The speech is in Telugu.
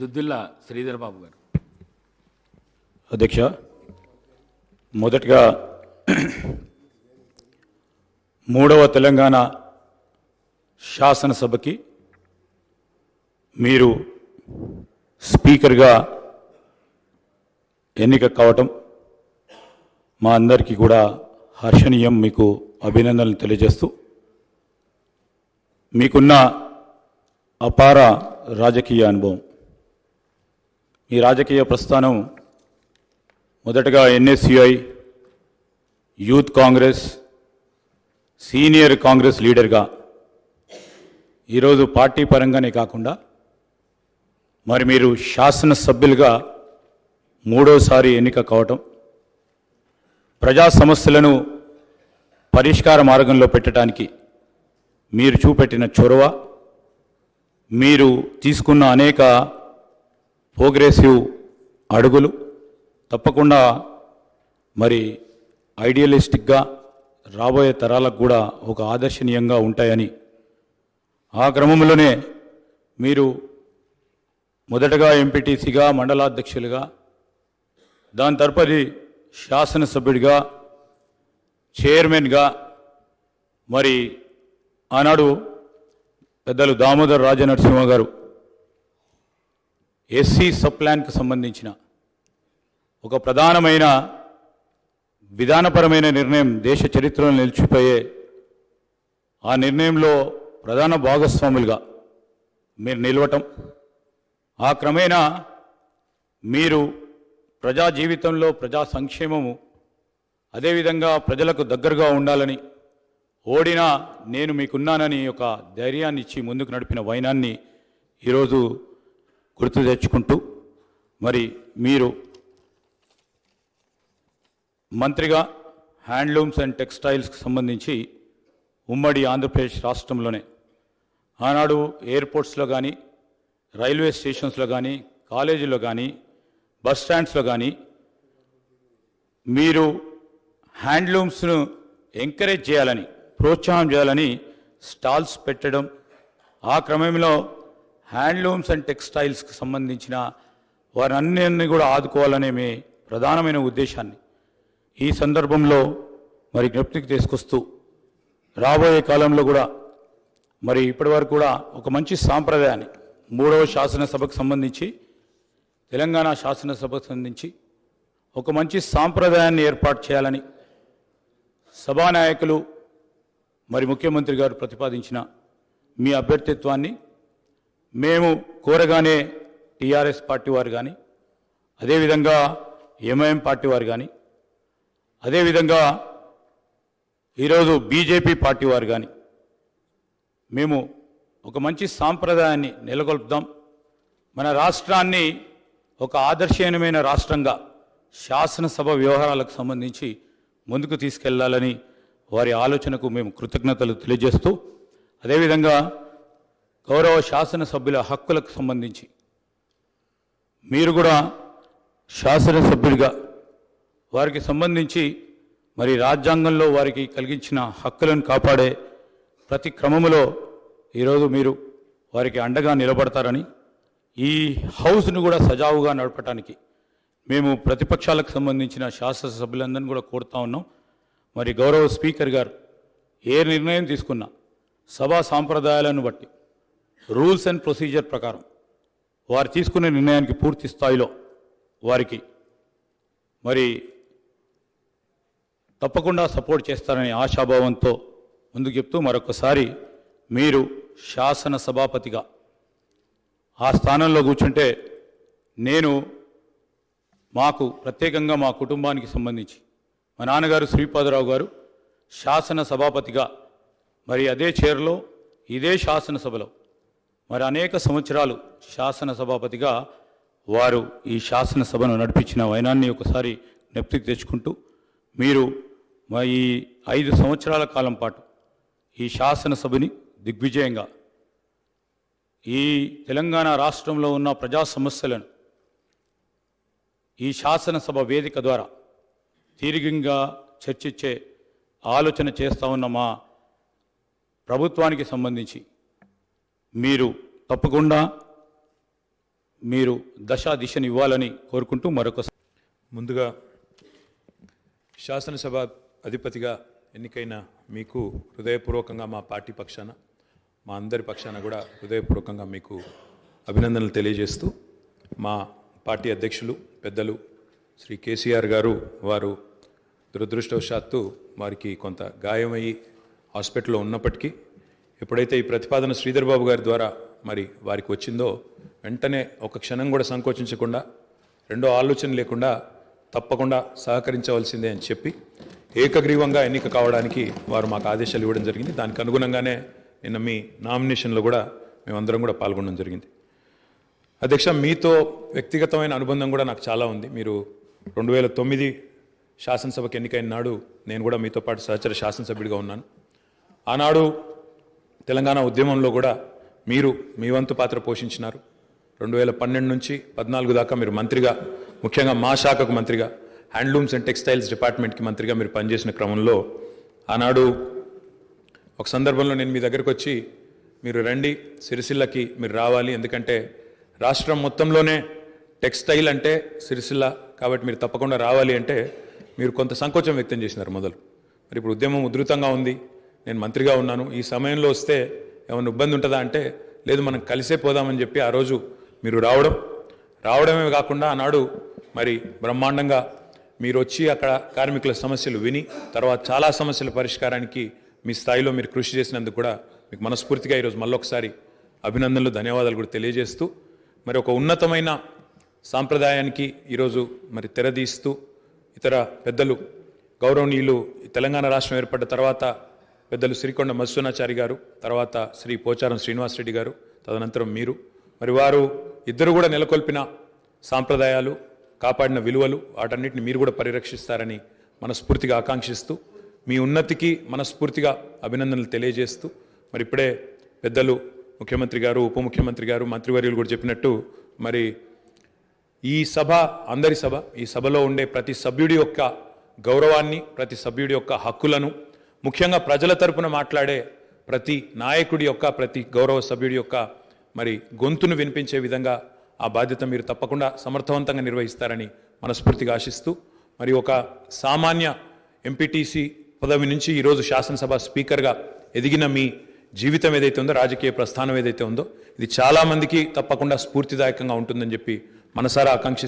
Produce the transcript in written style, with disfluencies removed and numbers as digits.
దుద్దిల్ల శ్రీధర్ బాబు గారు. అధ్యక్ష, మొదటగా మూడవ తెలంగాణ శాసనసభకి మీరు స్పీకర్గా ఎన్నిక కావటం మా అందరికీ కూడా హర్షణీయం. మీకు అభినందనలు తెలియజేస్తూ, మీకున్న అపార రాజకీయ అనుభవం, మీ రాజకీయ ప్రస్థానం మొదటగా NSUI, youth Congress, senior Congress లీడర్గా ఈరోజు పార్టీ పరంగానే కాకుండా మరి మీరు శాసనసభ్యులుగా మూడోసారి ఎన్నిక కావటం, ప్రజా సమస్యలను పరిష్కార మార్గంలో పెట్టడానికి మీరు చూపెట్టిన చొరవ, మీరు తీసుకున్న అనేక ప్రోగ్రెసివ్ అడుగులు తప్పకుండా మరి ఐడియలిస్టిక్గా రాబోయే తరాలకు కూడా ఒక ఆదర్శనీయంగా ఉంటాయని, ఆ క్రమంలోనే మీరు మొదటగా ఎంపీటీసీగా, మండలాధ్యక్షులుగా, దాని తదుపరి శాసనసభ్యుడిగా, చైర్మన్గా, మరి ఆనాడు పెద్దలు దామోదర్ రాజనరసింహ గారు ఎస్సీ సబ్ ప్లాన్కి సంబంధించిన ఒక ప్రధానమైన విధానపరమైన నిర్ణయం దేశ చరిత్రలో నిలిచిపోయే ఆ నిర్ణయంలో ప్రధాన భాగస్వాములుగా మీరు నిలవటం, ఆ క్రమేణా మీరు ప్రజా జీవితంలో ప్రజా సంక్షేమము, అదేవిధంగా ప్రజలకు దగ్గరగా ఉండాలని, ఓడినా నేను మీకున్నానని ఒక ధైర్యాన్ని ఇచ్చి ముందుకు నడిపిన వైనాన్ని ఈరోజు గుర్తు తెచ్చుకుంటూ, మరి మీరు మంత్రిగా హ్యాండ్లూమ్స్ అండ్ టెక్స్టైల్స్కి సంబంధించి ఉమ్మడి ఆంధ్రప్రదేశ్ రాష్ట్రంలోనే ఆనాడు ఎయిర్పోర్ట్స్లో కానీ, రైల్వే స్టేషన్స్లో కానీ, కాలేజీలో కానీ, బస్ స్టాండ్స్లో కానీ మీరు హ్యాండ్లూమ్స్ను ఎంకరేజ్ చేయాలని, ప్రోత్సాహం చేయాలని స్టాల్స్ పెట్టడం, ఆ క్రమంలో హ్యాండ్లూమ్స్ అండ్ టెక్స్టైల్స్కి సంబంధించిన వారన్నిటిని కూడా ఆదుకోవాలనే మీ ప్రధానమైన ఉద్దేశాన్ని ఈ సందర్భంలో మరి జ్ఞప్తికి తీసుకొస్తూ, రాబోయే కాలంలో కూడా మరి ఇప్పటివరకు కూడా ఒక మంచి సాంప్రదాయాన్ని మూడవ శాసనసభకు సంబంధించి, తెలంగాణ శాసనసభకు సంబంధించి ఒక మంచి సాంప్రదాయాన్ని ఏర్పాటు చేయాలని సభానాయకులు మరి ముఖ్యమంత్రి గారు ప్రతిపాదించిన మీ అభ్యర్థిత్వాన్ని మేము కోరగానే టీఆర్ఎస్ పార్టీ వారు కానీ, అదేవిధంగా ఎంఐఎం పార్టీ వారు కానీ, అదేవిధంగా ఈరోజు బీజేపీ పార్టీ వారు కానీ మేము ఒక మంచి సాంప్రదాయాన్ని నెలకొల్పుదాం, మన రాష్ట్రాన్ని ఒక ఆదర్శనీయమైన రాష్ట్రంగా శాసనసభ వ్యవహారాలకు సంబంధించి ముందుకు తీసుకెళ్లాలని వారి ఆలోచనకు మేము కృతజ్ఞతలు తెలియజేస్తూ, అదేవిధంగా గౌరవ శాసనసభ్యుల హక్కులకు సంబంధించి మీరు కూడా శాసనసభ్యుడిగా వారికి సంబంధించి మరి రాజ్యాంగంలో వారికి కలిగించిన హక్కులను కాపాడే ప్రతి క్రమంలో ఈరోజు మీరు వారికి అండగా నిలబడతారని, ఈ హౌస్ను కూడా సజావుగా నడపడానికి మేము ప్రతిపక్షాలకు సంబంధించిన శాసనసభ్యులందరినీ కూడా కోరుతా ఉన్నాం. మరి గౌరవ స్పీకర్ గారు ఏ నిర్ణయం తీసుకున్నా సభా సాంప్రదాయాలను బట్టి, రూల్స్ అండ్ ప్రొసీజర్ ప్రకారం వారు తీసుకునే నిర్ణయానికి పూర్తి స్థాయిలో వారికి మరి తప్పకుండా సపోర్ట్ చేస్తారనే ఆశాభావంతో ముందుకు చెప్తూ, మరొకసారి మీరు శాసన సభాపతిగా ఆ స్థానంలో కూర్చుంటే నేను మాకు ప్రత్యేకంగా మా కుటుంబానికి సంబంధించి మా నాన్నగారు శ్రీపాదరావు గారు శాసన సభాపతిగా మరి అదే చైర్లో ఇదే శాసనసభలో మరి అనేక సంవత్సరాలు శాసన సభాపతిగా వారు ఈ శాసనసభను నడిపించిన వైనాన్ని ఒకసారి జ్ఞప్తికి తెచ్చుకుంటూ, మీరు ఈ 5 సంవత్సరాల కాలం పాటు ఈ శాసనసభని దిగ్విజయంగా ఈ తెలంగాణ రాష్ట్రంలో ఉన్న ప్రజా సమస్యలను ఈ శాసనసభ వేదిక ద్వారా తీరికంగా చర్చించే ఆలోచన చేస్తూ ఉన్న మా ప్రభుత్వానికి సంబంధించి మీరు తప్పకుండా మీరు దశా దిశను ఇవ్వాలని కోరుకుంటూ మరొకసారి ముందుగా శాసనసభ అధిపతిగా ఎన్నికైన మీకు హృదయపూర్వకంగా మా పార్టీ పక్షాన మా అందరి పక్షాన కూడా హృదయపూర్వకంగా మీకు అభినందనలు తెలియజేస్తూ మా పార్టీ అధ్యక్షులు పెద్దలు శ్రీ కేసీఆర్ గారు వారు దురదృష్టవశాత్తు వారికి కొంత గాయమయ్యి హాస్పిటల్లో ఉన్నప్పటికీ ఎప్పుడైతే ఈ ప్రతిపాదన శ్రీధర్ బాబు గారి ద్వారా మరి వారికి వచ్చిందో వెంటనే ఒక క్షణం కూడా సంకోచించకుండా రెండో ఆలోచన లేకుండా తప్పకుండా సహకరించవలసిందే అని చెప్పి ఏకగ్రీవంగా ఎన్నిక కావడానికి వారు మాకు ఆదేశాలు ఇవ్వడం జరిగింది. దానికి అనుగుణంగానే నిన్న మీ నామినేషన్లో కూడా మేమందరం కూడా పాల్గొనడం జరిగింది. అధ్యక్ష, మీతో వ్యక్తిగతమైన అనుబంధం కూడా నాకు చాలా ఉంది. మీరు 2009 శాసనసభకు ఎన్నికైన నాడు నేను కూడా మీతో పాటు సహచర శాసనసభ్యుడిగా ఉన్నాను. ఆనాడు తెలంగాణ ఉద్యమంలో కూడా మీరు మీ వంతు పాత్ర పోషించినారు. 2012 నుంచి 14 దాకా మీరు మంత్రిగా, ముఖ్యంగా మా శాఖకు మంత్రిగా, హ్యాండ్లూమ్స్ అండ్ టెక్స్టైల్స్ డిపార్ట్మెంట్కి మంత్రిగా మీరు పనిచేసిన క్రమంలో ఆనాడు ఒక సందర్భంలో నేను మీ దగ్గరకు వచ్చి మీరు రండి, సిరిసిల్లకి మీరు రావాలి, ఎందుకంటే రాష్ట్రం మొత్తంలోనే టెక్స్టైల్ అంటే సిరిసిల్ల కాబట్టి మీరు తప్పకుండా రావాలి అంటే మీరు కొంత సంకోచం వ్యక్తం చేసినారు మొదలు. మరి ఇప్పుడు ఉద్యమం ఉధృతంగా ఉంది, నేను మంత్రిగా ఉన్నాను, ఈ సమయంలో వస్తే ఏమైనా ఇబ్బంది ఉంటుందా అంటే లేదు, మనం కలిసే పోదామని చెప్పి ఆ రోజు మీరు రావడమే కాకుండా ఆనాడు మరి బ్రహ్మాండంగా మీరు వచ్చి అక్కడ కార్మికుల సమస్యలు విని తర్వాత చాలా సమస్యల పరిష్కారానికి మీ స్థాయిలో మీరు కృషి చేసినందుకు కూడా మీకు మనస్ఫూర్తిగా ఈరోజు మళ్ళొకసారి అభినందనలు, ధన్యవాదాలు కూడా తెలియజేస్తూ మరి ఒక ఉన్నతమైన సాంప్రదాయానికి ఈరోజు మరి తెరదీస్తూ ఇతర పెద్దలు గౌరవనీయులు తెలంగాణ రాష్ట్రం ఏర్పడ్డ తర్వాత పెద్దలు శ్రీకొండ మధుసూనాచారి గారు, తర్వాత శ్రీ పోచారం శ్రీనివాసరెడ్డి గారు, తదనంతరం మీరు మరి వారు ఇద్దరు కూడా నెలకొల్పిన సాంప్రదాయాలు, కాపాడిన విలువలు వాటన్నిటిని మీరు కూడా పరిరక్షిస్తారని మనస్ఫూర్తిగా ఆకాంక్షిస్తూ మీ ఉన్నతికి మనస్ఫూర్తిగా అభినందనలు తెలియజేస్తూ మరి ఇప్పుడే పెద్దలు ముఖ్యమంత్రి గారు, ఉప ముఖ్యమంత్రి గారు, మంత్రివర్యులు కూడా చెప్పినట్టు మరి ఈ సభ అందరి సభ, ఈ సభలో ఉండే ప్రతి సభ్యుడి యొక్క గౌరవాన్ని, ప్రతి సభ్యుడి యొక్క హక్కులను, ముఖ్యంగా ప్రజల తరపున మాట్లాడే ప్రతి నాయకుడి యొక్క, ప్రతి గౌరవ సభ్యుడి యొక్క మరి గొంతును వినిపించే విధంగా ఆ బాధ్యత మీరు తప్పకుండా సమర్థవంతంగా నిర్వహిస్తారని మనస్ఫూర్తిగా ఆశిస్తూ మరి ఒక సామాన్య ఎంపీటీసీ పదవి నుంచి ఈరోజు శాసనసభ స్పీకర్గా ఎదిగిన మీ జీవితం ఏదైతే ఉందో, రాజకీయ ప్రస్థానం ఏదైతే ఉందో, ఇది చాలామందికి తప్పకుండా స్ఫూర్తిదాయకంగా ఉంటుందని చెప్పి మనసారా ఆకాంక్షిస్తూ